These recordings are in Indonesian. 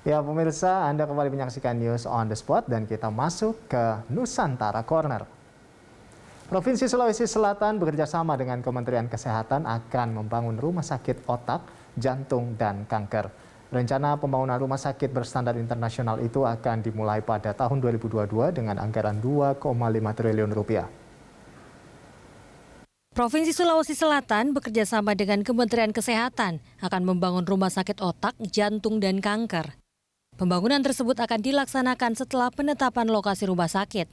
Ya pemirsa, Anda kembali menyaksikan News on the Spot dan kita masuk ke Nusantara Corner. Provinsi Sulawesi Selatan bekerjasama dengan Kementerian Kesehatan akan membangun rumah sakit otak, jantung, dan kanker. Rencana pembangunan rumah sakit berstandar internasional itu akan dimulai pada tahun 2022 dengan anggaran 2,5 triliun rupiah. Provinsi Sulawesi Selatan bekerjasama dengan Kementerian Kesehatan akan membangun rumah sakit otak, jantung, dan kanker. Pembangunan tersebut akan dilaksanakan setelah penetapan lokasi rumah sakit.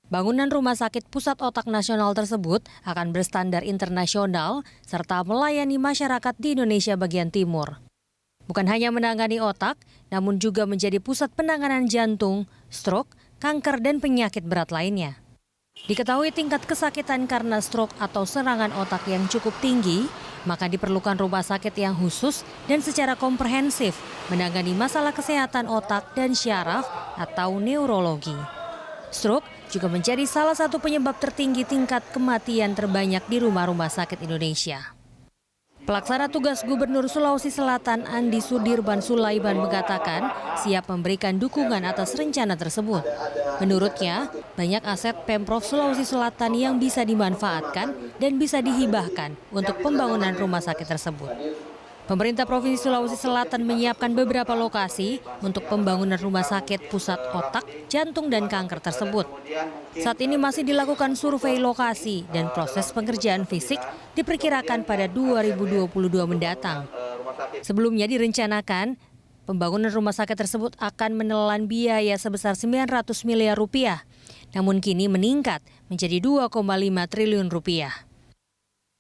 Bangunan rumah sakit pusat otak nasional tersebut akan berstandar internasional serta melayani masyarakat di Indonesia bagian timur. Bukan hanya menangani otak, namun juga menjadi pusat penanganan jantung, stroke, kanker, dan penyakit berat lainnya. Diketahui tingkat kesakitan karena stroke atau serangan otak yang cukup tinggi, maka diperlukan rumah sakit yang khusus dan secara komprehensif menangani masalah kesehatan otak dan syaraf atau neurologi. Stroke juga menjadi salah satu penyebab tertinggi tingkat kematian terbanyak di rumah-rumah sakit Indonesia. Pelaksana tugas Gubernur Sulawesi Selatan Andi Sudirman Sulaiman mengatakan siap memberikan dukungan atas rencana tersebut. Menurutnya, banyak aset Pemprov Sulawesi Selatan yang bisa dimanfaatkan dan bisa dihibahkan untuk pembangunan rumah sakit tersebut. Pemerintah Provinsi Sulawesi Selatan menyiapkan beberapa lokasi untuk pembangunan rumah sakit pusat otak, jantung, dan kanker tersebut. Saat ini masih dilakukan survei lokasi dan proses pengerjaan fisik diperkirakan pada 2022 mendatang. Sebelumnya direncanakan pembangunan rumah sakit tersebut akan menelan biaya sebesar 900 miliar rupiah, namun kini meningkat menjadi 2,5 triliun rupiah.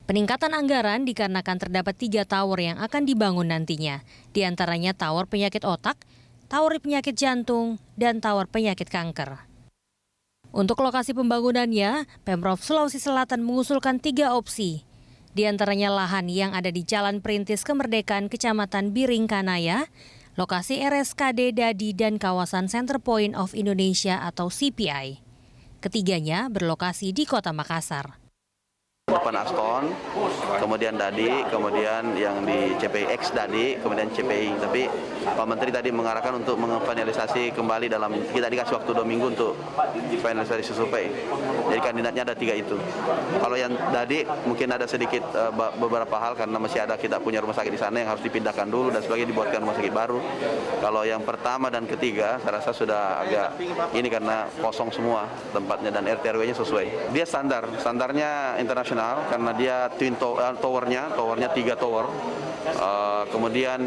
Peningkatan anggaran dikarenakan terdapat 3 tower yang akan dibangun nantinya, di antaranya tower penyakit otak, tower penyakit jantung, dan tower penyakit kanker. Untuk lokasi pembangunannya, Pemprov Sulawesi Selatan mengusulkan 3 opsi, di antaranya lahan yang ada di Jalan Perintis Kemerdekaan Kecamatan Biringkanaya, lokasi RSKD Dadi, dan kawasan Center Point of Indonesia atau CPI. Ketiganya berlokasi di Kota Makassar. Depan Aston, kemudian Dadi, kemudian yang di CPX Dadi, kemudian CPI. Tapi Pak Menteri tadi mengarahkan untuk menfinalisasi kembali kita dikasih waktu 2 minggu untuk finalisasi survei. Jadi kandidatnya ada 3 itu. Kalau yang Dadi mungkin ada sedikit beberapa hal karena masih ada kita punya rumah sakit di sana yang harus dipindahkan dulu dan sebagainya, dibuatkan rumah sakit baru. Kalau yang pertama dan ketiga saya rasa sudah agak ini karena kosong semua tempatnya dan RT/RW-nya sesuai. Dia standarnya internasional. Karena dia twin towernya 3 tower, kemudian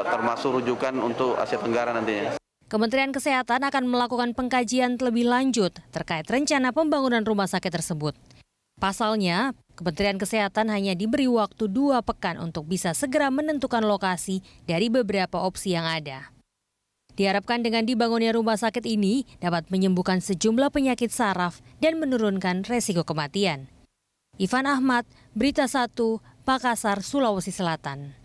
termasuk rujukan untuk Asia Tenggara nantinya. Kementerian Kesehatan akan melakukan pengkajian lebih lanjut terkait rencana pembangunan rumah sakit tersebut. Pasalnya, Kementerian Kesehatan hanya diberi waktu 2 pekan untuk bisa segera menentukan lokasi dari beberapa opsi yang ada. Diharapkan dengan dibangunnya rumah sakit ini dapat menyembuhkan sejumlah penyakit saraf dan menurunkan resiko kematian. Ivan Ahmad, Berita 1, Makassar, Sulawesi Selatan.